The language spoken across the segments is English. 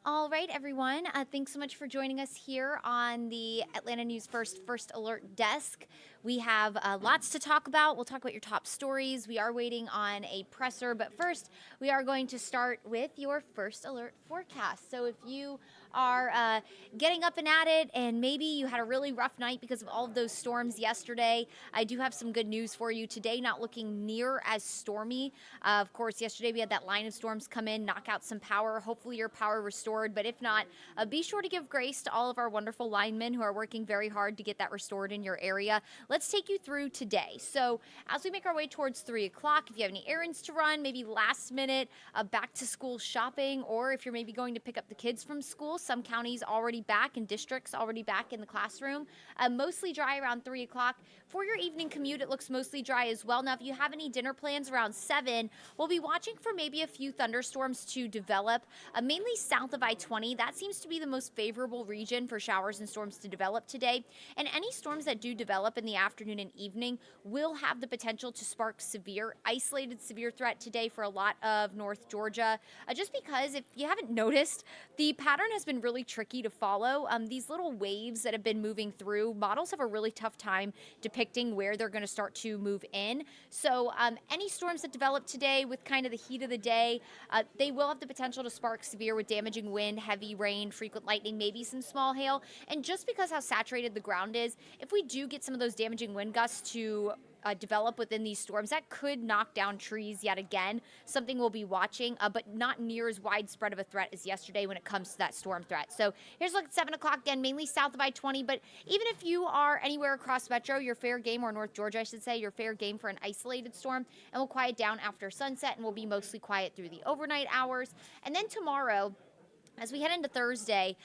All right, everyone. Thanks so much for joining us here on the Atlanta News First Alert desk. We have lots to talk about. We'll talk about your top stories. We are waiting on a presser, but first, we are going to start with your First Alert forecast. So if you are getting up and at it, and maybe you had a really rough night because of all of those storms yesterday, I do have some good news for you today. Not looking near as stormy. Of course, yesterday we had that line of storms come in, knock out some power. Hopefully, your power restored. But if not, be sure to give grace to all of our wonderful linemen who are working very hard to get that restored in your area. Let's take you through today. So as we make our way towards 3 o'clock, if you have any errands to run, maybe last minute back to school shopping, or if you're maybe going to pick up the kids from school, some counties already back and districts already back in the classroom. Mostly dry around 3 o'clock. For your evening commute, it looks mostly dry as well. Now, if you have any dinner plans around 7, we'll be watching for maybe a few thunderstorms to develop, mainly south of I-20. That seems to be the most favorable region for showers and storms to develop today. And any storms that do develop in the afternoon and evening will have the potential to spark isolated severe threat today for a lot of North Georgia. Just because if you haven't noticed, the pattern has been really tricky to follow. These little waves that have been moving through, models have a really tough time depicting where they're going to start to move in. So any storms that develop today with kind of the heat of the day, they will have the potential to spark severe with damaging wind, heavy rain, frequent lightning, maybe some small hail. And just because how saturated the ground is, if we do get some of those damaging wind gusts to develop within these storms, that could knock down trees yet again. Something we'll be watching, but not near as widespread of a threat as yesterday when it comes to that storm threat. So here's a look at 7 o'clock again, mainly south of I-20. But even if you are anywhere across Metro, you're fair game, or North Georgia, I should say, you're fair game for an isolated storm. And we'll quiet down after sunset, and we'll be mostly quiet through the overnight hours. And then tomorrow, as we head into Thursday,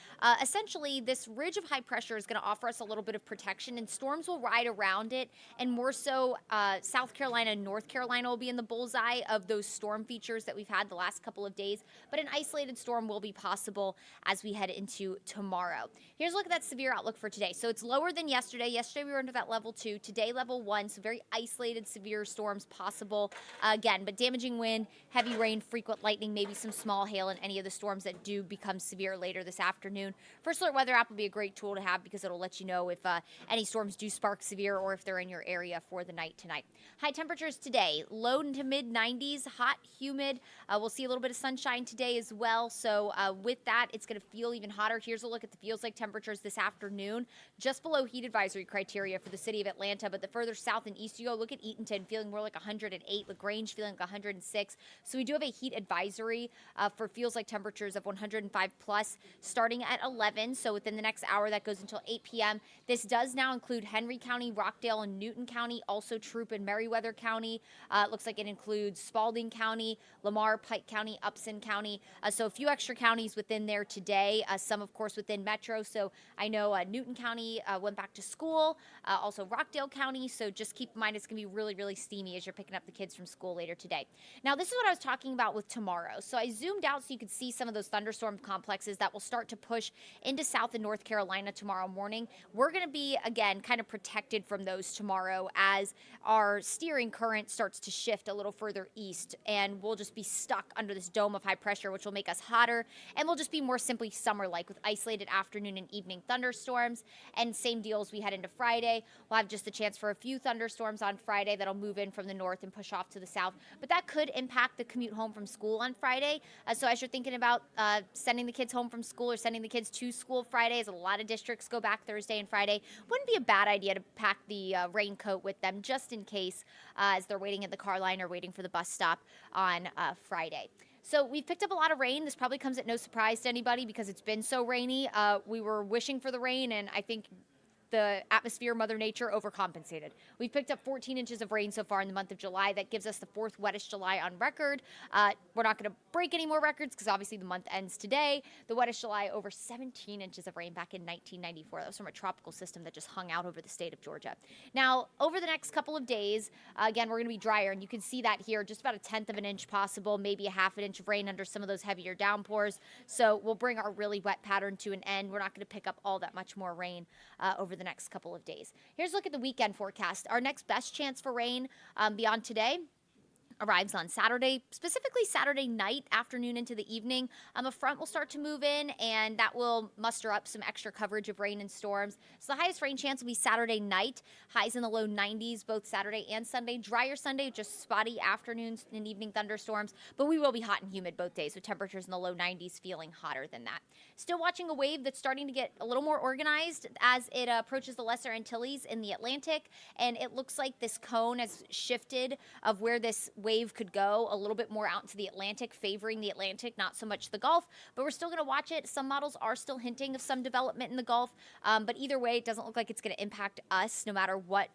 essentially this ridge of high pressure is going to offer us a little bit of protection, and storms will ride around it, and more so South Carolina and North Carolina will be in the bullseye of those storm features that we've had the last couple of days, but an isolated storm will be possible as we head into tomorrow. Here's a look at that severe outlook for today. So it's lower than yesterday. Yesterday we were into that level 2. Today level 1, so very isolated severe storms possible again, but damaging wind, heavy rain, frequent lightning, maybe some small hail in any of the storms that do become severe later this afternoon. First Alert Weather app will be a great tool to have because it'll let you know if any storms do spark severe or if they're in your area for the night tonight. High temperatures today, low to mid 90s, hot, humid. We'll see a little bit of sunshine today as well. So with that, it's going to feel even hotter. Here's a look at the feels like temperatures this afternoon, just below heat advisory criteria for the city of Atlanta. But the further south and east you go, look at Eatonton feeling more like 108, LaGrange feeling like 106. So we do have a heat advisory for feels like temperatures of 105 plus starting at 11. So within the next hour, that goes until 8 p.m. This does now include Henry County, Rockdale, and Newton County, also Troup and Meriwether County. It looks like it includes Spalding County, Lamar, Pike County, Upson County. So a few extra counties within there today, some, of course, within Metro. So I know Newton County went back to school, also Rockdale County. So just keep in mind it's going to be really, really steamy as you're picking up the kids from school later today. Now, this is what I was talking about with tomorrow. So I zoomed out so you could see some of those thunderstorm complexes that will start to push into South and North Carolina tomorrow morning. We're going to be, again, kind of protected from those tomorrow as our steering current starts to shift a little further east, and we'll just be stuck under this dome of high pressure, which will make us hotter, and we'll just be more simply summer-like with isolated afternoon and evening thunderstorms. And same deal as we head into Friday. We'll have just a chance for a few thunderstorms on Friday that'll move in from the north and push off to the south, but that could impact the commute home from school on Friday. So as you're thinking about sending the kids home from school or sending the kids to school Friday, as a lot of districts go back Thursday and Friday, wouldn't be a bad idea to pack the raincoat with them just in case as they're waiting at the car line or waiting for the bus stop on Friday. So we've picked up a lot of rain. This probably comes at no surprise to anybody because it's been so rainy. We were wishing for the rain, and I think the atmosphere, Mother Nature, overcompensated. We've picked up 14 inches of rain so far in the month of July. That gives us the 4th wettest July on record. We're not going to break any more records because obviously the month ends today. The wettest July, over 17 inches of rain back in 1994. That was from a tropical system that just hung out over the state of Georgia. Now, over the next couple of days, again, we're going to be drier, and you can see that here, just about 1/10 of an inch possible, maybe 1/2 an inch of rain under some of those heavier downpours. So we'll bring our really wet pattern to an end. We're not going to pick up all that much more rain over the next couple of days. Here's a look at the weekend forecast. Our next best chance for rain beyond today arrives on Saturday, specifically Saturday night, afternoon into the evening. A front will start to move in, and that will muster up some extra coverage of rain and storms. So the highest rain chance will be Saturday night, highs in the low 90s both Saturday and Sunday. Drier Sunday, just spotty afternoons and evening thunderstorms, but we will be hot and humid both days with temperatures in the low 90s, feeling hotter than that. Still watching a wave that's starting to get a little more organized as it approaches the Lesser Antilles in the Atlantic, and it looks like this cone has shifted of where this wave could go a little bit more out into the Atlantic, favoring the Atlantic, not so much the Gulf, but we're still going to watch it. Some models are still hinting of some development in the Gulf, but either way, it doesn't look like it's going to impact us no matter what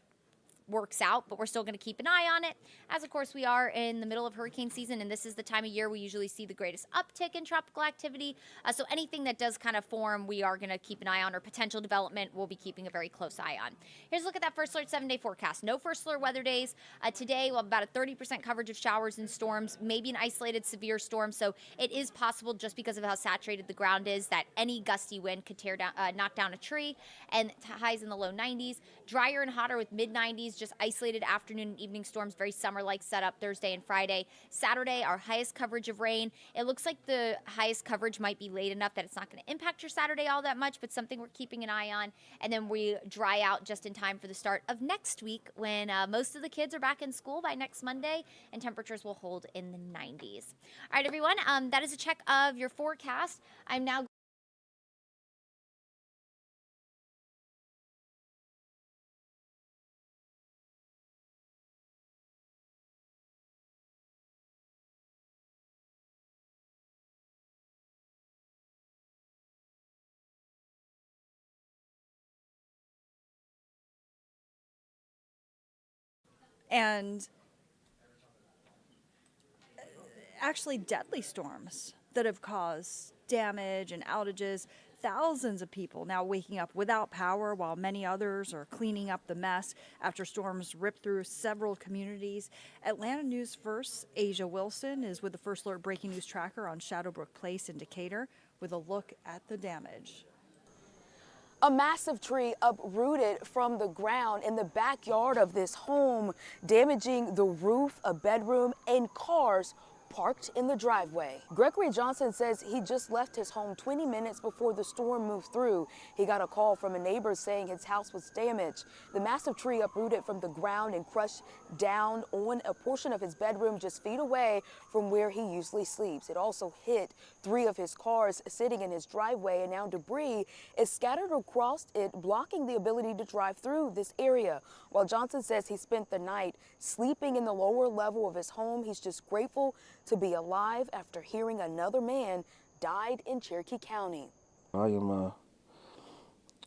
works out, but we're still going to keep an eye on it, as of course we are in the middle of hurricane season, and this is the time of year we usually see the greatest uptick in tropical activity. So anything that does kind of form, we are going to keep an eye on, or potential development we'll be keeping a very close eye on. Here's a look at that First Alert 7-day forecast. No First Alert weather days. Today we'll have about a 30% coverage of showers and storms, maybe an isolated severe storm, so it is possible, just because of how saturated the ground is, that any gusty wind could tear down, knock down a tree, and highs in the low 90s. Drier and hotter with mid 90s, just isolated afternoon and evening storms, very summer-like setup Thursday and Friday. Saturday, our highest coverage of rain. It looks like the highest coverage might be late enough that it's not going to impact your Saturday all that much, but something we're keeping an eye on. And then we dry out just in time for the start of next week, when most of the kids are back in school by next Monday, and temperatures will hold in the 90s. All right, everyone, that is a check of your forecast. I'm now and actually deadly storms that have caused damage and outages. Thousands of people now waking up without power, while many others are cleaning up the mess after storms ripped through several communities. Atlanta News First Asia Wilson is with the First Alert Breaking News Tracker on Shadowbrook Place in Decatur with a look at the damage. A massive tree uprooted from the ground in the backyard of this home, damaging the roof, a bedroom, and cars parked in the driveway. Gregory Johnson says he just left his home 20 minutes before the storm moved through. He got a call from a neighbor saying his house was damaged. The massive tree uprooted from the ground and crushed down on a portion of his bedroom just feet away from where he usually sleeps. It also hit 3 of his cars sitting in his driveway, and now debris is scattered across it, blocking the ability to drive through this area. While Johnson says he spent the night sleeping in the lower level of his home, he's just grateful to be alive after hearing another man died in Cherokee County. I am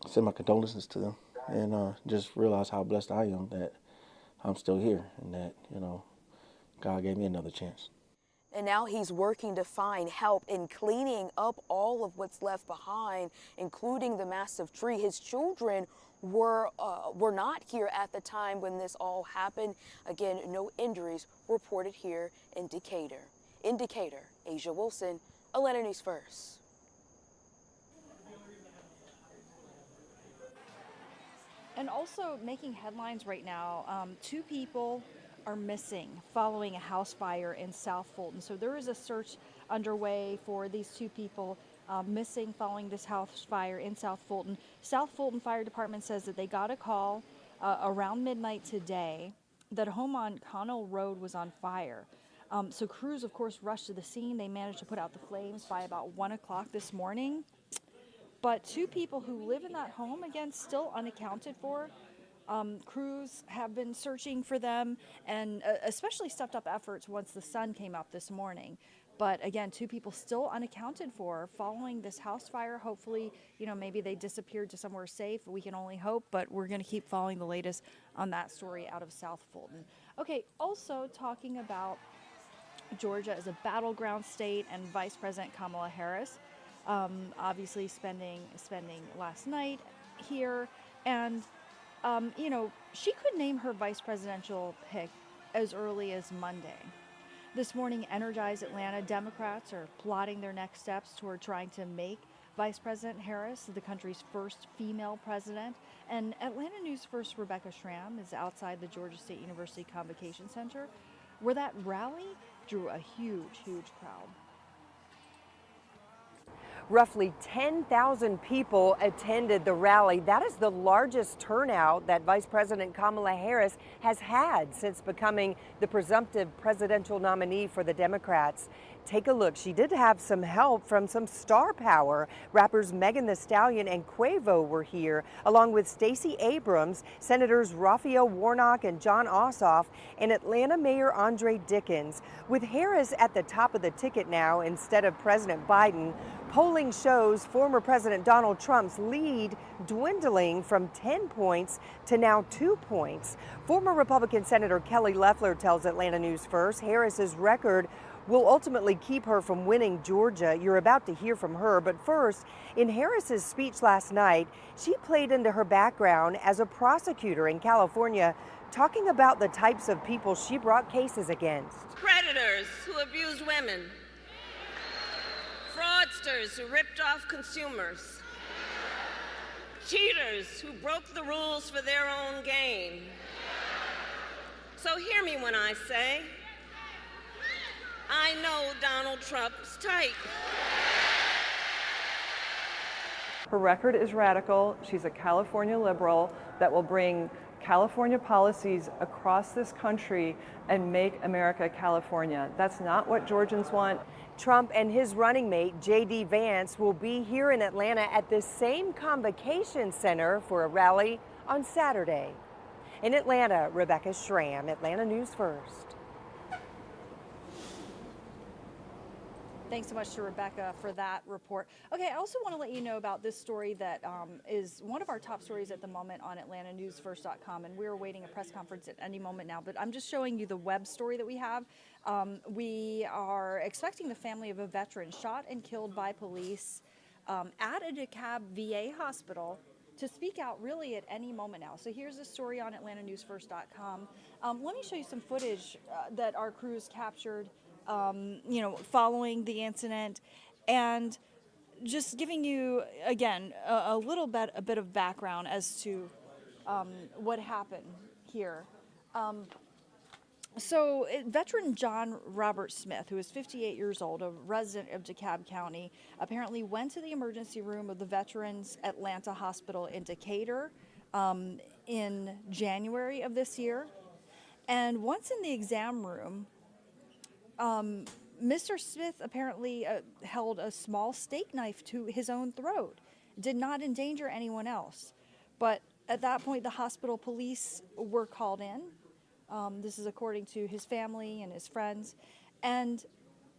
send my condolences to them, and just realize how blessed I am that I'm still here, and that, you know, God gave me another chance. And now he's working to find help in cleaning up all of what's left behind, including the massive tree. His children were not here at the time when this all happened. Again, no injuries reported here in Decatur. In Decatur, Asia Wilson, Atlanta News First. And also making headlines right now, 2 people are missing following a house fire in South Fulton. So there is a search underway for these 2 people missing following this house fire in South Fulton. South Fulton Fire Department says that they got a call around midnight today that a home on Connell Road was on fire. So crews, of course, rushed to the scene. They managed to put out the flames by about 1 o'clock this morning. But 2 people who live in that home, again, still unaccounted for. Crews have been searching for them, and especially stepped up efforts once the sun came up this morning. But again, 2 people still unaccounted for following this house fire. Hopefully, you know, maybe they disappeared to somewhere safe. We can only hope, but we're going to keep following the latest on that story out of South Fulton. Okay, also talking about Georgia as a battleground state, and Vice President Kamala Harris obviously spending last night here, and you know, she could name her vice presidential pick as early as Monday. This morning, Energize Atlanta Democrats are plotting their next steps toward trying to make Vice President Harris the country's first female president. And Atlanta News First Rebecca Schramm is outside the Georgia State University Convocation Center where that rally drew a huge, huge crowd. Roughly 10,000 people attended the rally. That is the largest turnout that Vice President Kamala Harris has had since becoming the presumptive presidential nominee for the Democrats. Take a look. She did have some help from some star power. Rappers Megan Thee Stallion and Quavo were here, along with Stacey Abrams, Senators Raphael Warnock and John Ossoff, and Atlanta Mayor Andre Dickens. With Harris at the top of the ticket now instead of President Biden, polling shows former President Donald Trump's lead dwindling from 10 points to now 2 points. Former Republican Senator Kelly Loeffler tells Atlanta News First Harris's record will ultimately keep her from winning Georgia. You're about to hear from her, but first, in Harris's speech last night, she played into her background as a prosecutor in California, talking about the types of people she brought cases against. Predators who abused women, fraudsters who ripped off consumers, cheaters who broke the rules for their own gain. So hear me when I say, I know Donald Trump's type. Her record is radical. She's a California liberal that will bring California policies across this country and make America California. That's not what Georgians want. Trump and his running mate, J.D. Vance, will be here in Atlanta at the same convocation center for a rally on Saturday. In Atlanta, Rebecca Schramm, Atlanta News First. Thanks so much to Rebecca for that report. Okay, I also want to let you know about this story that is one of our top stories at the moment on AtlantaNewsFirst.com, and we're awaiting a press conference at any moment now, but I'm just showing you the web story that we have. We are expecting the family of a veteran shot and killed by police at a DeKalb VA hospital to speak out really at any moment now. So here's a story on AtlantaNewsFirst.com. Let me show you some footage that our crews captured following the incident, and just giving you, again, a bit of background as to what happened here. Veteran John Robert Smith, who is 58 years old, a resident of DeKalb County, apparently went to the emergency room of the Veterans Atlanta Hospital in Decatur in January of this year. And once in the exam room, Mr. Smith apparently held a small steak knife to his own throat, did not endanger anyone else. But at that point, the hospital police were called in. This is according to his family and his friends. And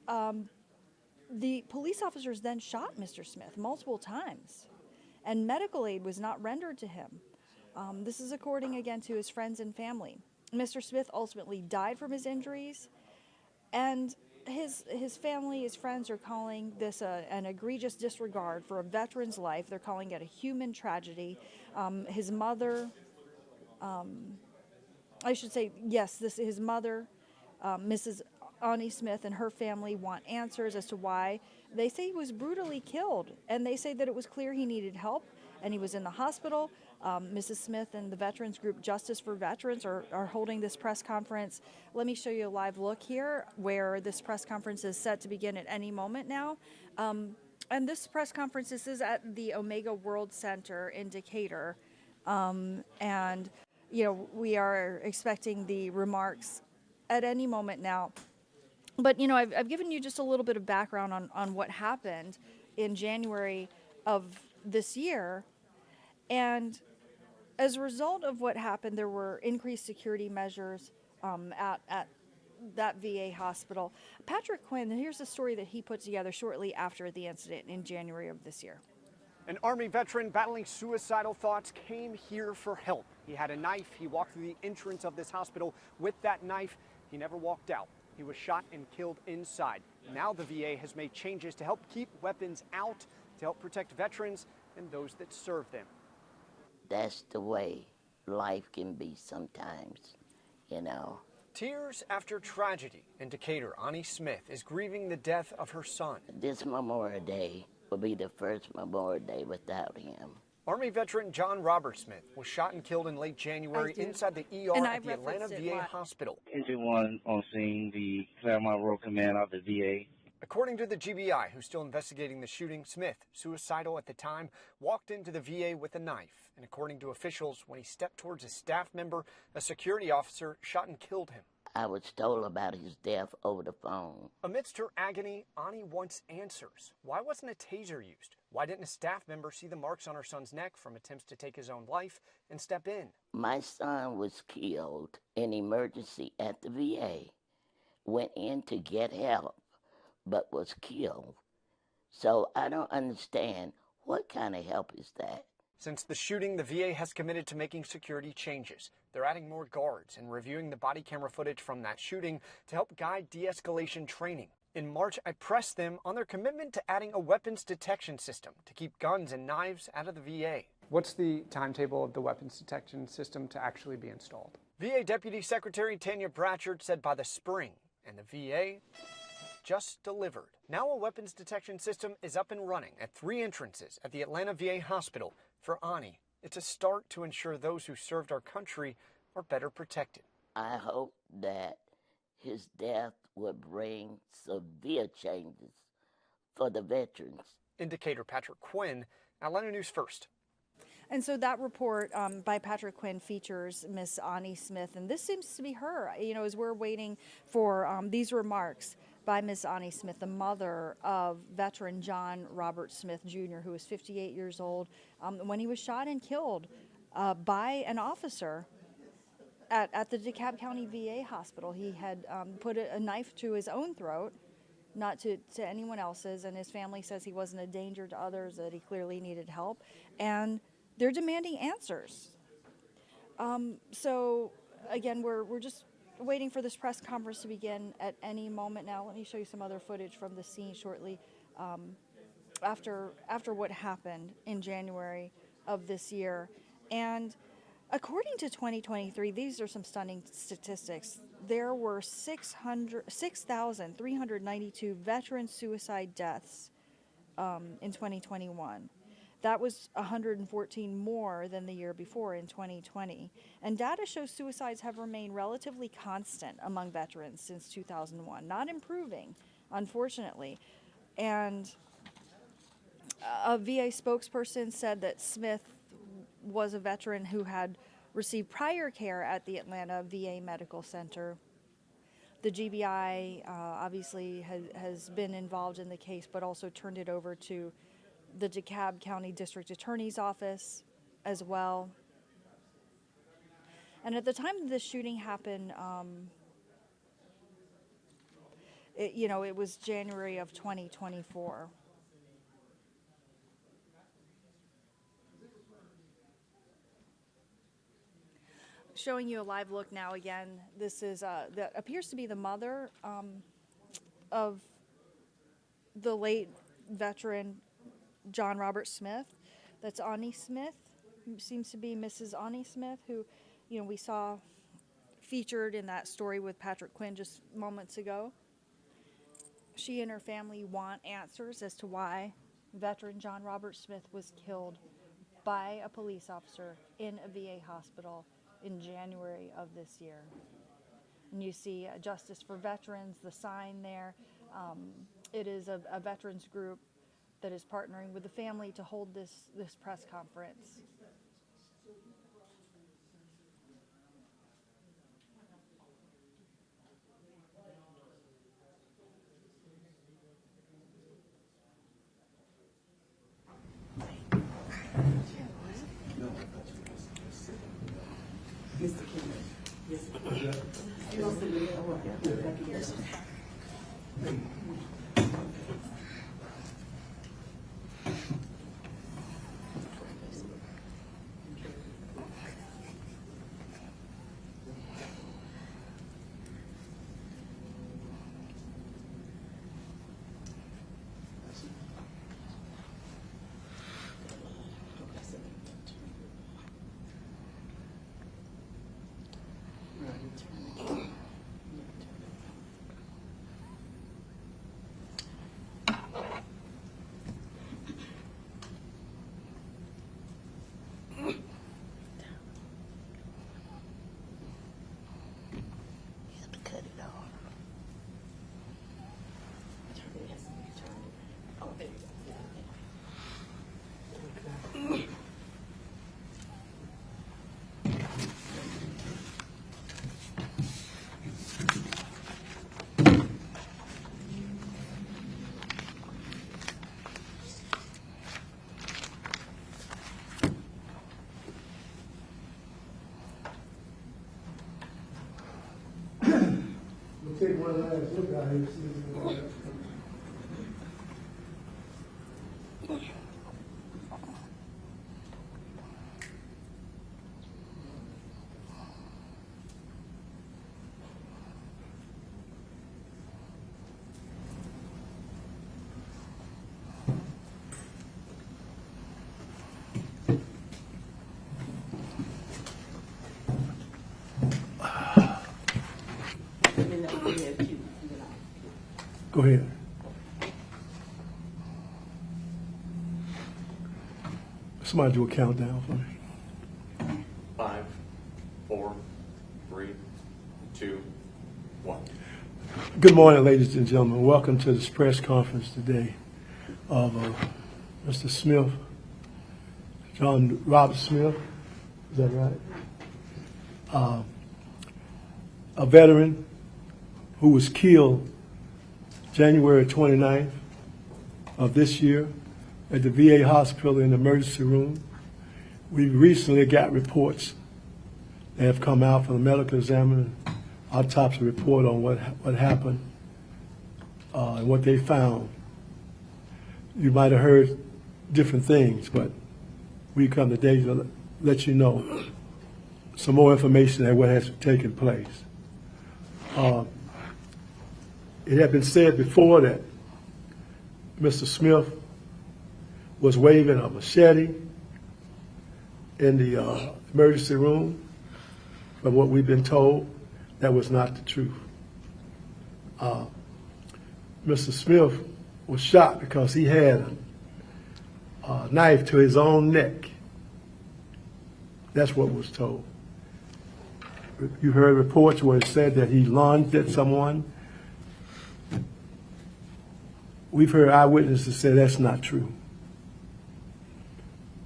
the police officers then shot Mr. Smith multiple times, and medical aid was not rendered to him. This is according again to his friends and family. Mr. Smith ultimately died from his injuries. And his family, his friends are calling this an egregious disregard for a veteran's life. They're calling it a human tragedy. His mother, his mother, Mrs. Annie Smith, and her family want answers as to why. They say he was brutally killed, and they say that it was clear he needed help, and he was in the hospital. Mrs. Smith and the veterans group Justice for Veterans are holding this press conference. Let me show you a live look here where this press conference is set to begin at any moment now. And this press conference, is at the Omega World Center in Decatur. And, we are expecting the remarks at any moment now. But, I've given you just a little bit of background on what happened in January of this year. And as a result of what happened, there were increased security measures at that VA hospital. Patrick Quinn, here's a story that he put together shortly after the incident in January of this year. An Army veteran battling suicidal thoughts came here for help. He had a knife. He walked through the entrance of this hospital with that knife. He never walked out. He was shot and killed inside. Now the VA has made changes to help keep weapons out, to help protect veterans and those that serve them. That's the way life can be sometimes, Tears after tragedy in Decatur. Annie Smith is grieving the death of her son. This Memorial Day will be the first Memorial Day without him. Army veteran John Robert Smith was shot and killed in late January inside the ER at the Atlanta VA hospital. Everyone on scene, the Claremont Road Command of the VA. According to the GBI, who's still investigating the shooting, Smith, suicidal at the time, walked into the VA with a knife. And according to officials, when he stepped towards a staff member, a security officer shot and killed him. I was told about his death over the phone. Amidst her agony, Ani wants answers. Why wasn't a taser used? Why didn't a staff member see the marks on her son's neck from attempts to take his own life and step in? My son was killed in emergency at the VA. Went in to get help, but was killed. So I don't understand, what kind of help is that? Since the shooting, the VA has committed to making security changes. They're adding more guards and reviewing the body camera footage from that shooting to help guide de-escalation training. In March, I pressed them on their commitment to adding a weapons detection system to keep guns and knives out of the VA. What's the timetable of the weapons detection system to actually be installed? VA Deputy Secretary Tanya Bratchard said by the spring, and the VA just delivered. Now a weapons detection system is up and running at 3 entrances at the Atlanta VA hospital. For Ani, it's a start to ensure those who served our country are better protected. I hope that his death will bring severe changes for the veterans. Indicator Patrick Quinn, Atlanta News First. And so that report by Patrick Quinn features Miss Ani Smith, and this seems to be her. You know, as we're waiting for these remarks by Miss Ani Smith, the mother of veteran John Robert Smith Jr., who was 58 years old, when he was shot and killed by an officer at the DeKalb County VA hospital. He had put a knife to his own throat, not to anyone else's, and his family says he wasn't a danger to others, that he clearly needed help, and they're demanding answers. So again, we're just waiting for this press conference to begin at any moment now. Let me show you some other footage from the scene shortly after what happened in January of this year. And according to 2023, these are some stunning statistics. There were 6,392 veteran suicide deaths in 2021. That was 114 more than the year before in 2020. And data shows suicides have remained relatively constant among veterans since 2001, not improving, unfortunately. And a VA spokesperson said that Smith was a veteran who had received prior care at the Atlanta VA Medical Center. The GBI obviously has been involved in the case, but also turned it over to the DeKalb County District Attorney's Office as well. And at the time this shooting happened, it was January of 2024. Showing you a live look now again. This is that appears to be the mother of the late veteran John Robert Smith. That's Ani Smith. Seems to be Mrs. Ani Smith, who, we saw featured in that story with Patrick Quinn just moments ago. She and her family want answers as to why veteran John Robert Smith was killed by a police officer in a VA hospital in January of this year. And you see Justice for Veterans, the sign there. It is a veterans group that is partnering with the family to hold this press conference. Mr. King. Yes. You also need to work out the back again. take one last look out here and see what else. Go ahead. Somebody do a countdown for me. 5, 4, 3, 2, 1. Good morning, ladies and gentlemen. Welcome to this press conference today of Mr. Smith, John Robert Smith. Is that right? A veteran who was killed January 29th of this year at the VA hospital in the emergency room. We recently got reports that have come out from the medical examiner, autopsy report on what happened and what they found. You might have heard different things, but we come today to let you know some more information on what has taken place. It had been said before that Mr. Smith was waving a machete in the emergency room. From what we've been told, that was not the truth. Mr. Smith was shot because he had a knife to his own neck. That's what was told. You heard reports where it said that he lunged at someone. We've heard eyewitnesses say that's not true.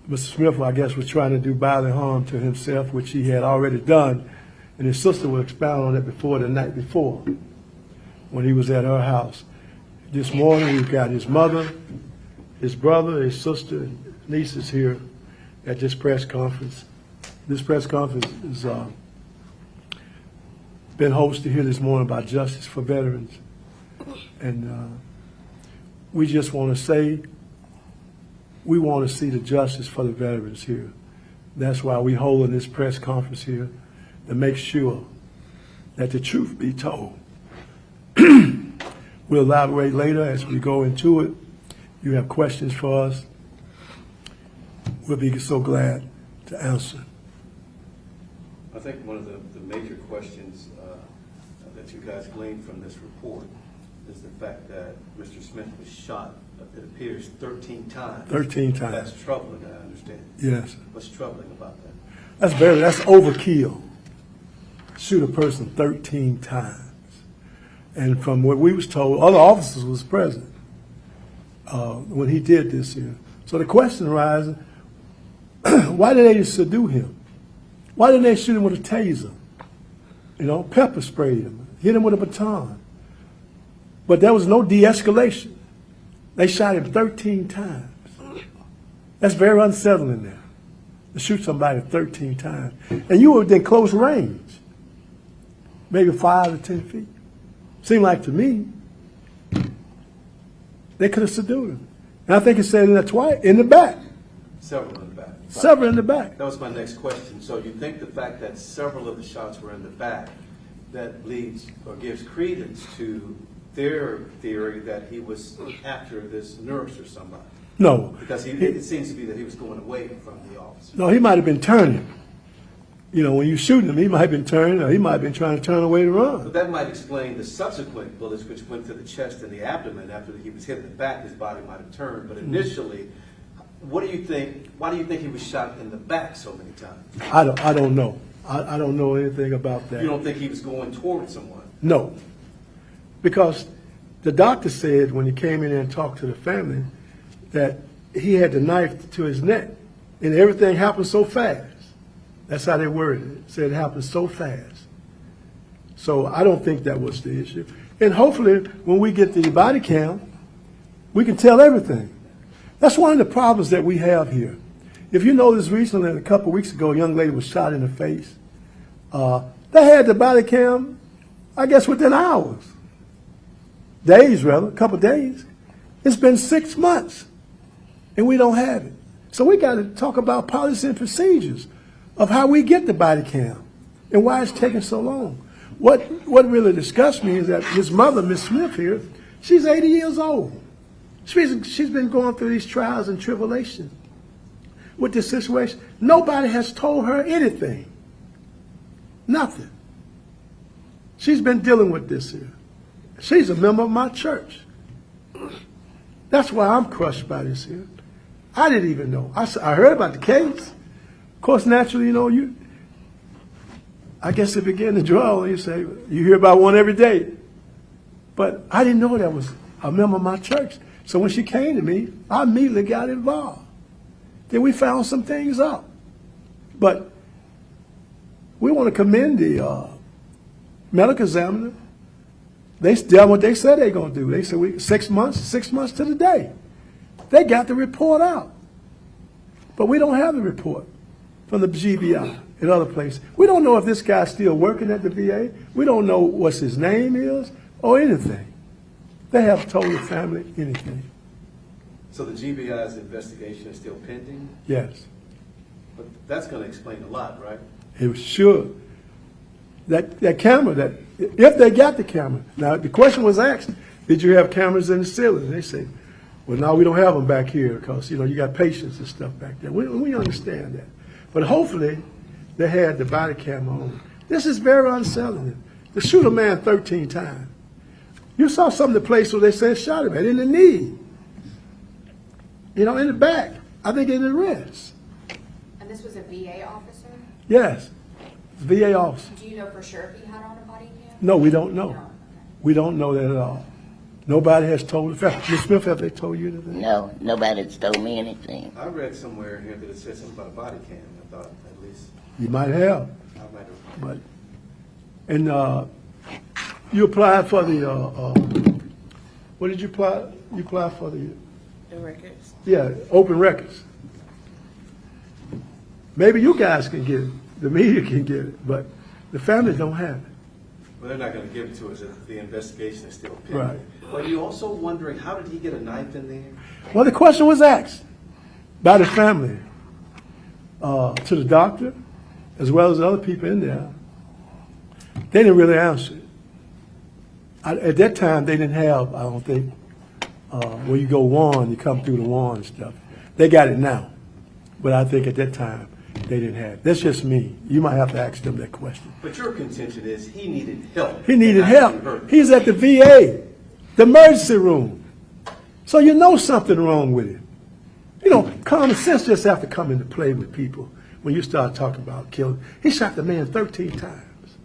Mr. Smith, I guess, was trying to do bodily harm to himself, which he had already done, and his sister will expound on it the night before, when he was at her house. This morning, we've got his mother, his brother, his sister, and nieces here at this press conference. This press conference has been hosted here this morning by Justice for Veterans, and we just want to say we want to see the justice for the veterans here. That's why we're holding this press conference here, to make sure that the truth be told. We'll elaborate later as we go into it. You have questions for us, we'll be so glad to answer. I think one of the major questions that you guys gleaned from this report is the fact that Mr. Smith was shot, it appears, 13 times. 13 times. That's troubling, I understand. Yes. What's troubling about that? That's overkill. Shoot a person 13 times. And from what we was told, other officers was present when he did this here. So the question arises, why did they subdue him? Why didn't they shoot him with a taser? You know, pepper sprayed him, hit him with a baton. But there was no de-escalation. They shot him 13 times. That's very unsettling there, to shoot somebody 13 times. And you were within close range, maybe 5 to 10 feet. Seemed like to me, they could have subdued him. And I think it said in the back. Several in the back. Several in the back. That was my next question. So you think the fact that several of the shots were in the back, that leads or gives credence to their theory that he was after this nurse or somebody? No. Because it seems to be that he was going away from the officer. No, he might have been turning. You know, when you shooting him, he might have been turning, or he might have been trying to turn away to run. But that might explain the subsequent bullets which went to the chest and the abdomen. After he was hit in the back, his body might have turned. But initially, what do you think? Why do you think he was shot in the back so many times? I don't know. I don't know anything about that. You don't think he was going toward someone? No. Because the doctor said when he came in and talked to the family that he had the knife to his neck, and everything happened so fast. That's how they worded it. Said it happened so fast. So I don't think that was the issue. And hopefully when we get the body cam, we can tell everything. That's one of the problems that we have here. If you noticed recently, a couple of weeks ago, a young lady was shot in the face. They had the body cam I guess within hours, days rather, a couple days. It's been 6 months, and we don't have it. So we got to talk about policy and procedures of how we get the body cam and why it's taking so long. What really disgusts me is that his mother, Miss Smith here, she's 80 years old. She's been going through these trials and tribulations with this situation. Nobody has told her anything. Nothing. She's been dealing with this here. She's a member of my church. That's why I'm crushed by this here. I didn't even know. I heard about the case. Of course, naturally, I guess it began to draw. You say, you hear about one every day. But I didn't know that was a member of my church. So when she came to me, I immediately got involved. Then we found some things out. But we want to commend the medical examiner. They done what they said they're going to do. They said 6 months to the day. They got the report out. But we don't have the report from the GBI and other places. We don't know if this guy's still working at the VA. We don't know what his name is or anything. They haven't told the family anything. So the GBI's investigation is still pending? Yes. But that's going to explain a lot, right? It was sure. That camera, if they got the camera. Now, the question was asked, did you have cameras in the ceiling? They say, well, no, we don't have them back here because, you got patients and stuff back there. We understand that. But hopefully, they had the body camera on. This is very unsettling. To shoot a man 13 times. You saw some of the places where they said shot him at, in the knee. In the back. I think in the wrist. And this was a VA officer? Yes. VA officer. Do you know for sure if he had on a body cam? No, we don't know. We don't know that at all. Nobody has told the family. Ms. Smith, have they told you anything? No, nobody's told me anything. I read somewhere here that it said something about a body cam. I thought at least. You might have. I might have. But, and you applied for the, what did you apply? You applied for the records. Yeah, open records. Maybe you guys can get it. The media can get it, but the family don't have it. Well, they're not going to give it to us if the investigation is still pending. Right. But you're also wondering, how did he get a knife in there? Well, the question was asked by the family to the doctor, as well as other people in there. They didn't really answer it. At that time, they didn't have, I don't think, where you go wand, you come through the wand and stuff. They got it now. But I think at that time, they didn't have it. That's just me. You might have to ask them that question. But your contention is he needed help. He needed help. He's at the VA, the emergency room. So you know something wrong with him. Common sense just have to come into play with people when you start talking about killing. He shot the man 13 times.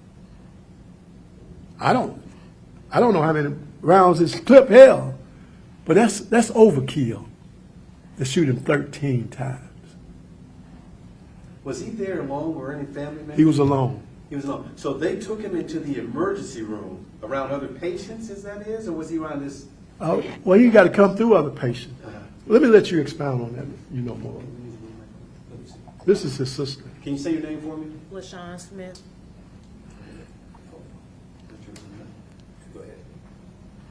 I don't know how many rounds this clip held, but that's overkill to shoot him 13 times. Was he there alone or any family members? He was alone. He was alone. So they took him into the emergency room around other patients, or was he around this? Well, you got to come through other patients. Let me let you expound on that. You know more. This is his sister. Can you say your name for me? LaShawn Smith. Go ahead.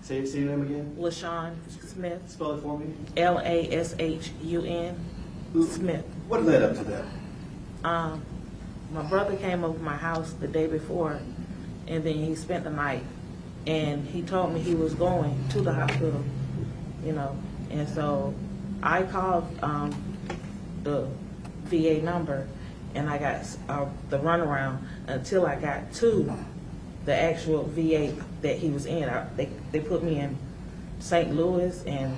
Say your name again. LaShawn Smith. Spell it for me. LASHUN Smith. What led up to that? My brother came over my house the day before, and then he spent the night, and he told me he was going to the hospital, and so I called the VA number, and I got the runaround until I got to the actual VA that he was in. They put me in St. Louis and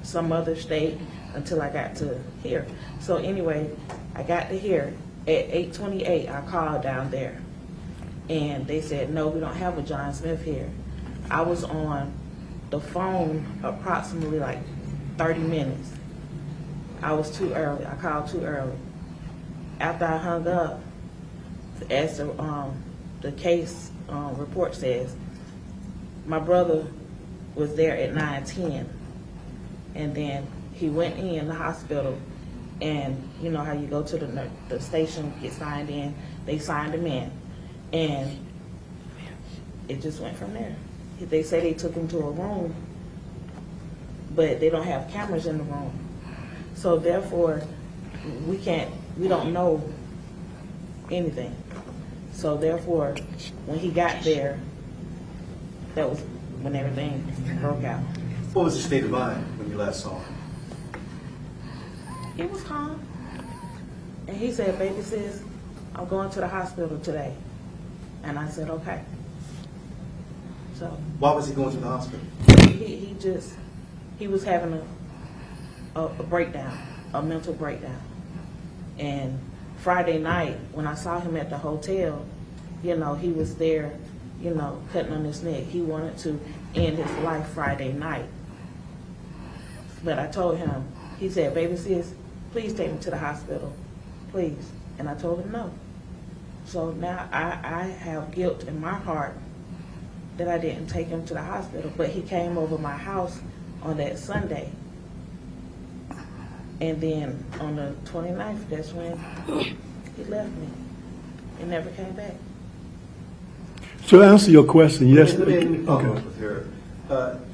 some other state until I got to here. So anyway, I got to here. At 8:28, I called down there, and they said, no, we don't have a John Smith here. I was on the phone approximately like 30 minutes. I was too early. I called too early. After I hung up, as the case report says, my brother was there at 9:10, and then he went in the hospital. And you know how you go to the station, get signed in. They signed him in, and it just went from there. They say they took him to a room, but they don't have cameras in the room. So therefore, we don't know anything. So therefore, when he got there, that was when everything broke out. What was the state of mind when you last saw him? He was calm. And he said, baby sis, I'm going to the hospital today. And I said, okay. So. Why was he going to the hospital? He was having a breakdown, a mental breakdown. And Friday night, when I saw him at the hotel, he was there, cutting on his neck. He wanted to end his life Friday night. But I told him, he said, baby sis, please take me to the hospital, please. And I told him no. So now I have guilt in my heart that I didn't take him to the hospital. But he came over my house on that Sunday. And then on the 29th, that's when he left me. He never came back. So to answer your question, yes. Let me follow up with her.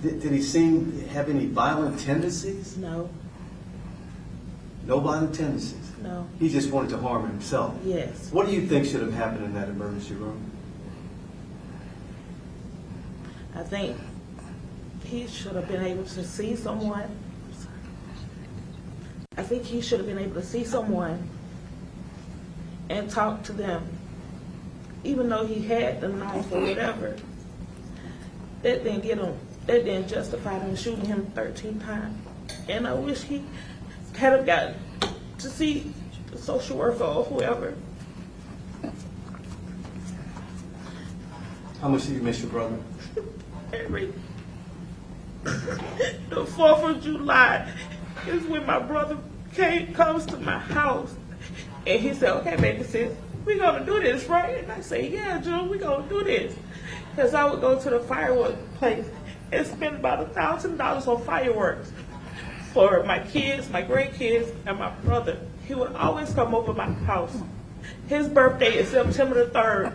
Did he have any violent tendencies? No. No violent tendencies? No. He just wanted to harm himself? Yes. What do you think should have happened in that emergency room? I think he should have been able to see someone. I think he should have been able to see someone and talk to them. Even though he had the knife or whatever, that didn't justify them shooting him 13 times. And I wish he had gotten to see the social worker or whoever. How much do you miss your brother? The 4th of July is when my brother comes to my house, and he said, okay, baby sis, we're going to do this, right? And I say, yeah, June, we're going to do this. Because I would go to the fireworks place and spend about $1,000 on fireworks for my kids, my grandkids, and my brother. He would always come over my house. His birthday is September the 3rd.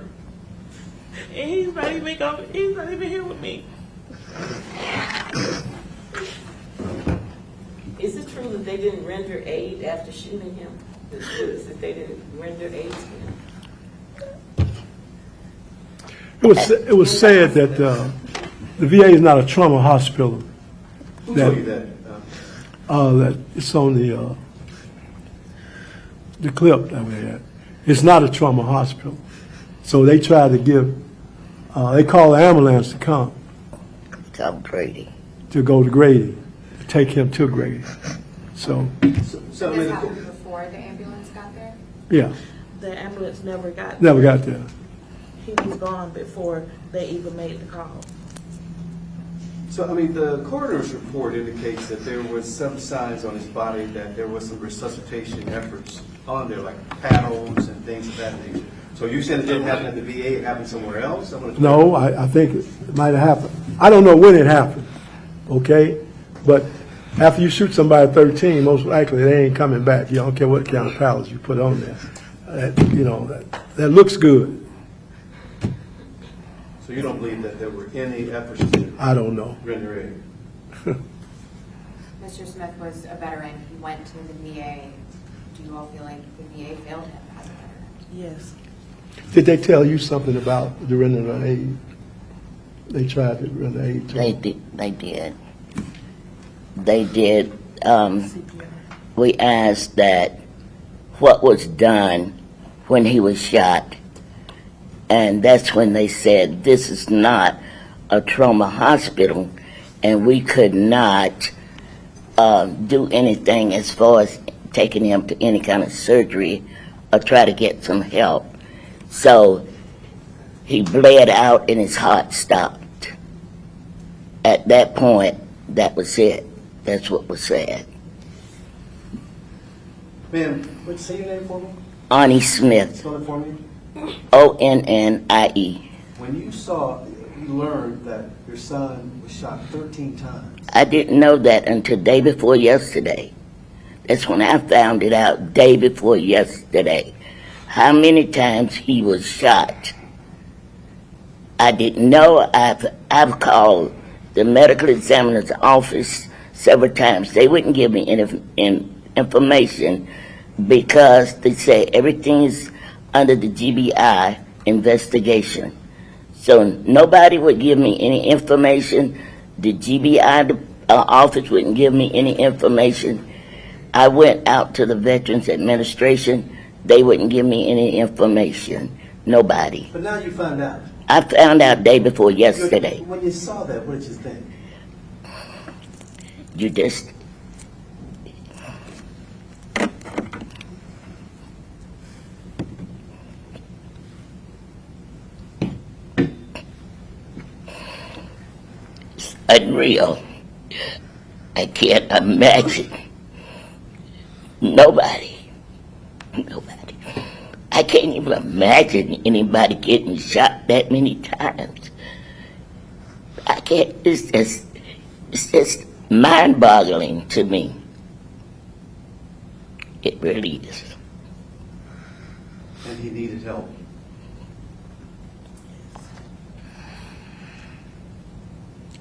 And he's not even here with me. Is it true that they didn't render aid after shooting him? That they didn't render aid to him? It was said that the VA is not a trauma hospital. Who told you that? That it's on the clip that we had. It's not a trauma hospital. So they tried to give, they called the ambulance to come. Tell Grady. To go to Grady, to take him to Grady. So This happened before the ambulance got there? yeah. The ambulance never got there. Never got there. He was gone before they even made the call. So, I mean, the coroner's report indicates that there was some signs on his body that there was some resuscitation efforts on there, like paddles and things of that nature. So you said it didn't happen at the VA, it happened somewhere else? No, I think it might have happened. I don't know when it happened, okay? But after you shoot somebody at 13, most likely they ain't coming back. You don't care what kind of paddles you put on there. That looks good. So you don't believe that there were any efforts to I don't know. render aid? Mr. Smith was a veteran. He went to the VA. Do you all feel like the VA failed him as a veteran? Yes. Did they tell you something about the rendering of aid? They tried to render aid to him. They did. We asked that what was done when he was shot, and that's when they said this is not a trauma hospital, and we could not do anything as far as taking him to any kind of surgery or try to get some help. So he bled out and his heart stopped. At that point, that was it. That's what was said. Ma'am, what'd you say your name for me? Ani Smith. Spell it for me. ONNIE. When you learned that your son was shot 13 times. I didn't know that until day before yesterday. That's when I found it out, day before yesterday. How many times he was shot, I didn't know. I've called the medical examiner's office several times. They wouldn't give me any information because they say everything is under the GBI investigation. So nobody would give me any information. The GBI office wouldn't give me any information. I went out to the Veterans Administration. They wouldn't give me any information. Nobody. But now you found out. I found out day before yesterday. When you saw that, what did you think? You just... It's unreal. I can't imagine. Nobody. I can't even imagine anybody getting shot that many times. I can't, it's just mind-boggling to me. It really is. And he needed help.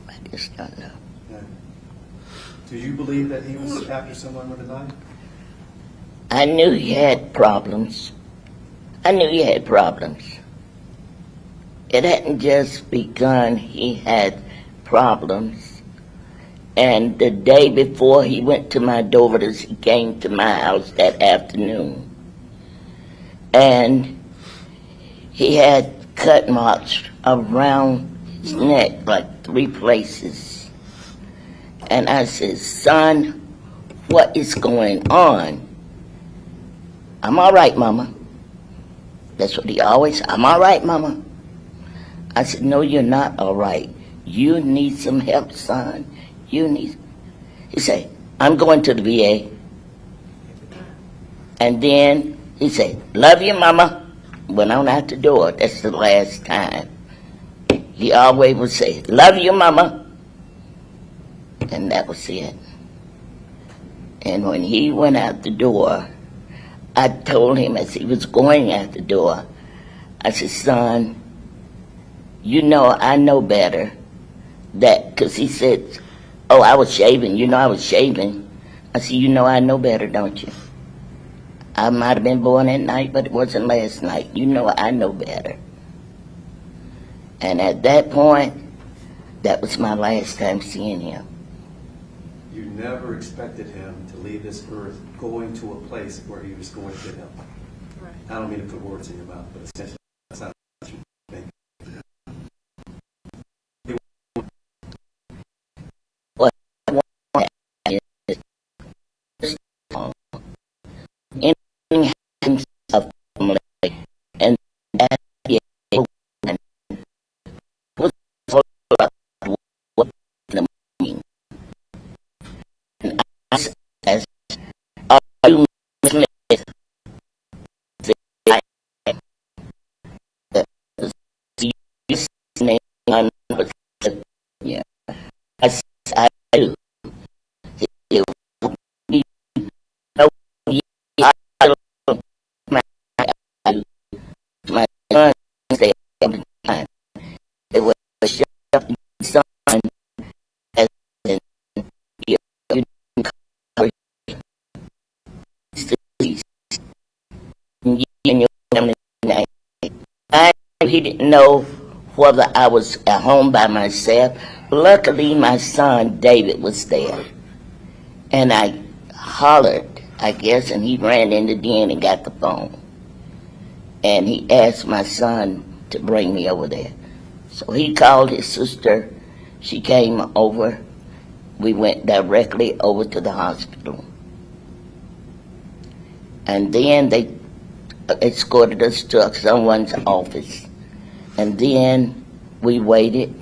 I just don't know. Yeah. Do you believe that he was after someone with a knife? I knew he had problems. It hadn't just begun, he had problems. And the day before he went to my daughters, he came to my house that afternoon. And he had cut marks around his neck, like 3 places. And I said, son, what is going on? I'm all right, Mama. That's what he always said. I'm all right, Mama. I said, no, you're not all right. You need some help, son. He said, I'm going to the VA. And then he said, love you, Mama. Went on out the door. That's the last time. He always would say, love you, Mama. And that was it. And when he went out the door, I told him as he was going out the door, I said, son, you know I know better. That, because he said, oh, I was shaving. You know I was shaving. I said, you know I know better, don't you? I might have been born at night, but it wasn't last night. You know I know better. And at that point, that was my last time seeing him. You never expected him to leave this earth going to a place where he was going to get help. Right. I don't mean to put words in your mouth, but essentially that's not what you think. What I want is anything happens of family, and that was what the meaning. And I said, are you Smith? Yeah, I do. My son said every time it was just son as in you cover and your family. He didn't know whether I was at home by myself. Luckily, my son David was there, and I hollered, I guess, and he ran in the den and got the phone. And he asked my son to bring me over there. So he called his sister. She came over. We went directly over to the hospital. And then they escorted us to someone's office. And then we waited.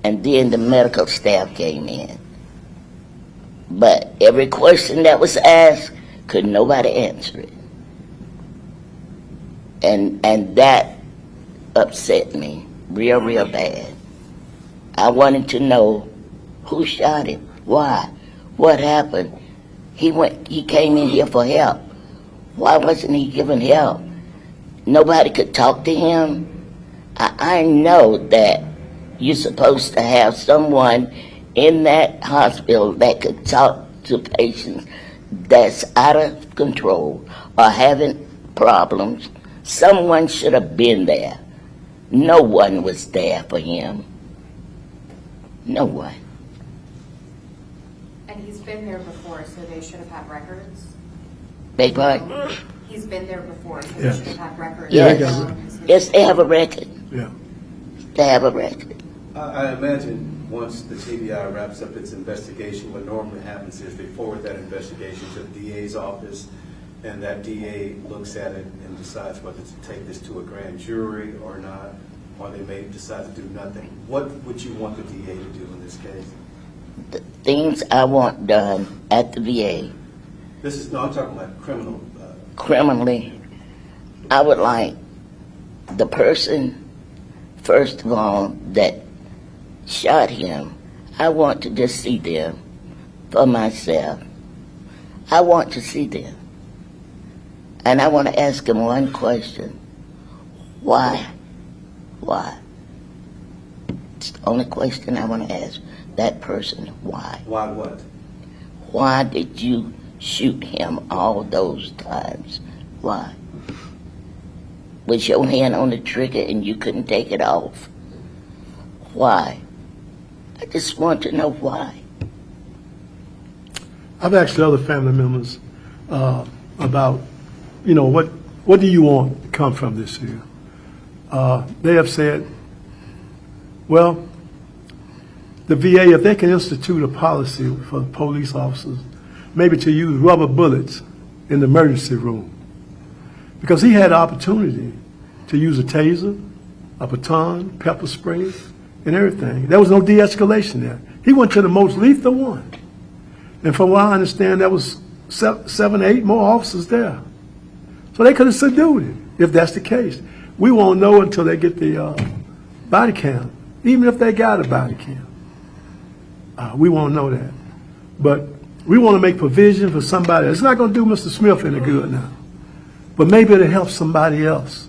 And then the medical staff came in. But every question that was asked, could nobody answer it. And that upset me real, real bad. I wanted to know who shot him, why, what happened. He came in here for help. Why wasn't he given help? Nobody could talk to him. I know that you're supposed to have someone in that hospital that could talk to patients that's out of control or having problems. Someone should have been there. No one was there for him. No one. And he's been there before, so they should have had records. Beg pardon? He's been there before, so Yes. they should have had records. Yes. Yes, they have a record. Yeah. They have a record. I imagine once the TBI wraps up its investigation, what normally happens is they forward that investigation to the DA's office, and that DA looks at it and decides whether to take this to a grand jury or not, or they may decide to do nothing. What would you want the DA to do in this case? The things I want done at the VA, This is, no, I'm talking about criminal. criminally, I would like the person, first of all, that shot him, I want to just see them for myself. I want to see them. And I want to ask him one question. Why? Why? It's the only question I want to ask that person. Why? Why what? Why did you shoot him all those times? Why? Was your hand on the trigger and you couldn't take it off? Why? I just want to know why. I've asked other family members about, you know, what do you want to come from this here? They have said, well, the VA, if they can institute a policy for the police officers, maybe to use rubber bullets in the emergency room. Because he had the opportunity to use a taser, a baton, pepper spray, and everything. There was no de-escalation there. He went to the most lethal one. And from what I understand, there was 7, 8 more officers there. So they could have subdued it, if that's the case. We won't know until they get the body cam, even if they got a body cam. We won't know that. But we want to make provision for somebody. It's not going to do Mr. Smith any good now. But maybe it'll help somebody else.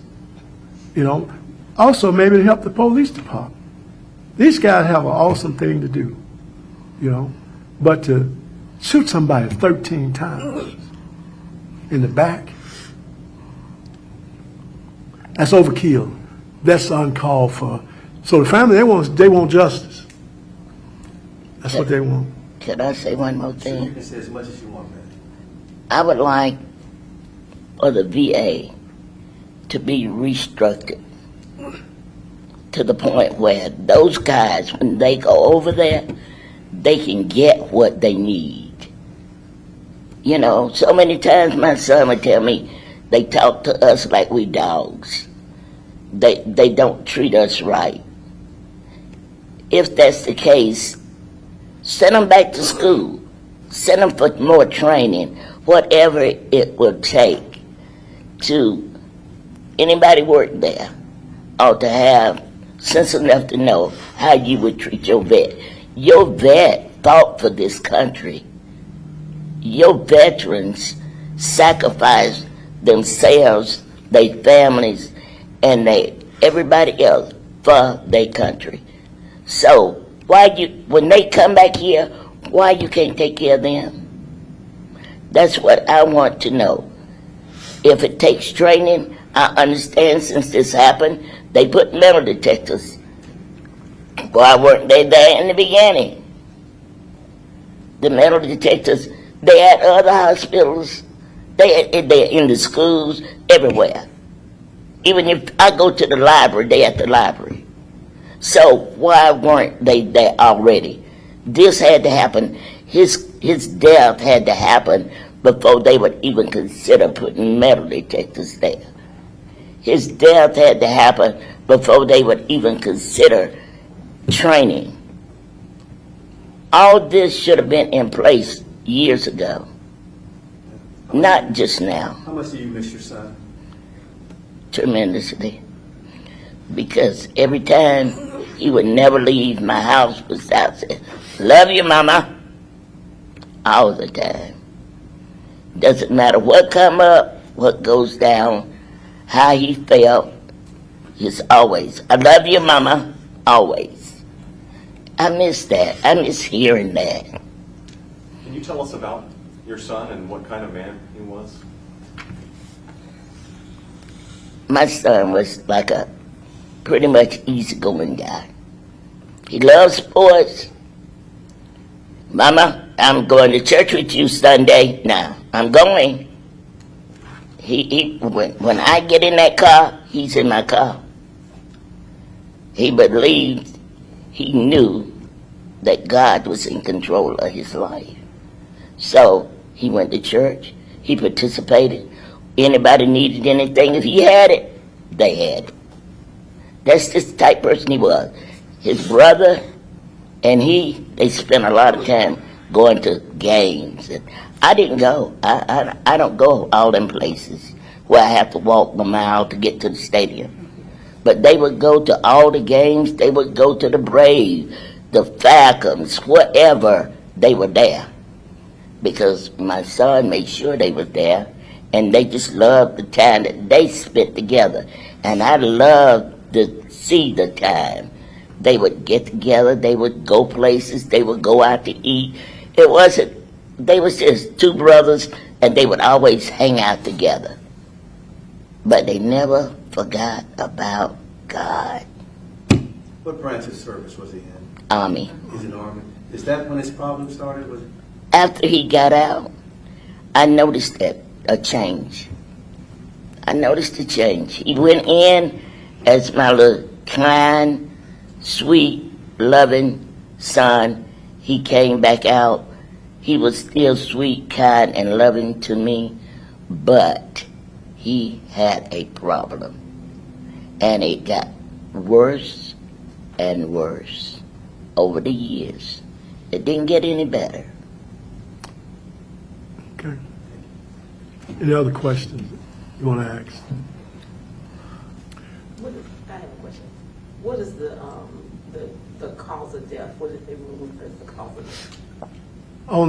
You know, also maybe it'll help the police department. These guys have an awesome thing to do, you know. But to shoot somebody 13 times in the back, that's overkill. That's uncalled for. So the family, they want justice. That's what they want. Can I say one more thing? You can say as much as you want, man. I would like for the VA to be restructured to the point where those guys, when they go over there, they can get what they need. You know, so many times my son would tell me they talk to us like we dogs. They don't treat us right. If that's the case, send them back to school. Send them for more training, whatever it will take to anybody work there ought to have sense enough to know how you would treat your vet. Your vet fought for this country. Your veterans sacrificed themselves, their families, and everybody else for their country. So when they come back here, why you can't take care of them? That's what I want to know. If it takes training, I understand since this happened, they put metal detectors. Why weren't they there in the beginning? The metal detectors, they at other hospitals, they're in the schools, everywhere. Even if I go to the library, they at the library. So why weren't they there already? This had to happen. His death had to happen before they would even consider putting metal detectors there. His death had to happen before they would even consider training. All this should have been in place years ago, not just now. How much do you miss your son? Tremendously. Because every time he would never leave my house without saying, "Love you, Mama," all the time. Doesn't matter what come up, what goes down, how he felt. Just always. I love you, Mama. Always. I miss that. I miss hearing that. Can you tell us about your son and what kind of man he was? My son was like a pretty much easygoing guy. He loves sports. Mama, I'm going to church with you Sunday. Now, I'm going. When I get in that car, he's in my car. He believed, he knew that God was in control of his life. So he went to church, he participated. Anybody needed anything, if he had it, they had it. That's just the type of person he was. His brother and they spent a lot of time going to games. And I didn't go. I don't go all them places where I have to walk a mile to get to the stadium. But they would go to all the games. They would go to the Braves, the Falcons, whatever. They were there. Because my son made sure they were there. And they just loved the time that they spent together. And I loved to see the time. They would get together. They would go places. They would go out to eat. It wasn't, they was just two brothers, and they would always hang out together. But they never forgot about God. What branch of service was he in? Army. He's in the Army. Is that when his problem started? Was it? After he got out, I noticed a change. I noticed a change. He went in as my little kind, sweet, loving son. He came back out. He was still sweet, kind, and loving to me, but he had a problem. And it got worse and worse over the years. It didn't get any better. Okay. Any other questions you want to ask? I have a question. What is the cause of death? What did they rule as the cause of death? On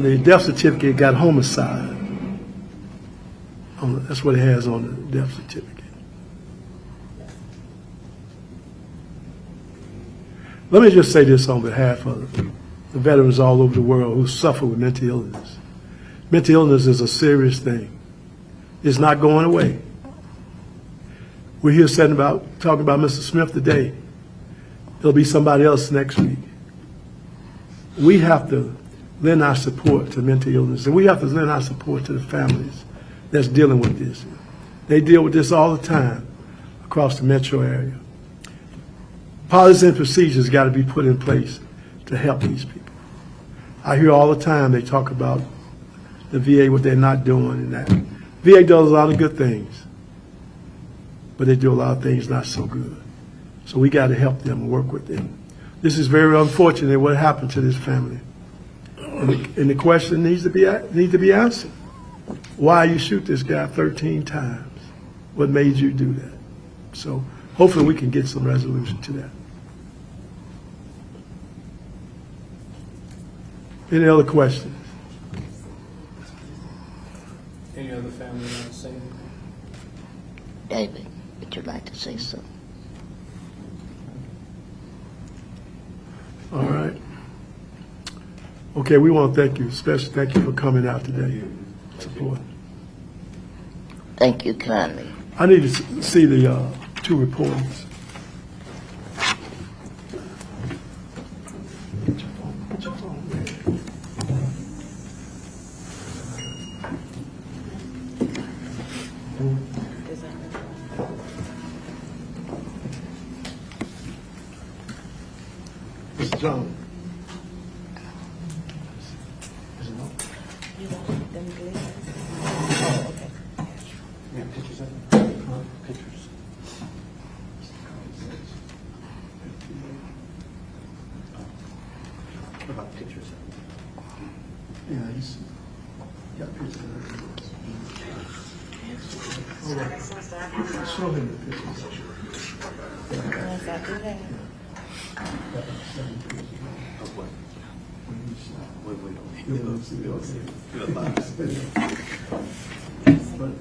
the death certificate, it got homicide. That's what it has on the death certificate. Let me just say this on behalf of the veterans all over the world who suffer with mental illness. Mental illness is a serious thing. It's not going away. We're here talking about Mr. Smith today. There'll be somebody else next week. We have to lend our support to mental illness, and we have to lend our support to the families that's dealing with this. They deal with this all the time across the metro area. Policies and procedures got to be put in place to help these people. I hear all the time they talk about the VA, what they're not doing and that. VA does a lot of good things, but they do a lot of things not so good. So we got to help them and work with them. This is very unfortunate what happened to this family. And the question needs to be answered. Why you shoot this guy 13 times? What made you do that? So hopefully we can get some resolution to that. Any other questions? Any other family want to say anything? David, would you like to say something? All right. Okay, we want to thank you, especially thank you for coming out today. Support. Thank you kindly. I need to see the two reports. Mr. John. What about pictures? Yeah, he's got pictures of it. All right. Show him the pictures. Of what? You'll see. Good luck. But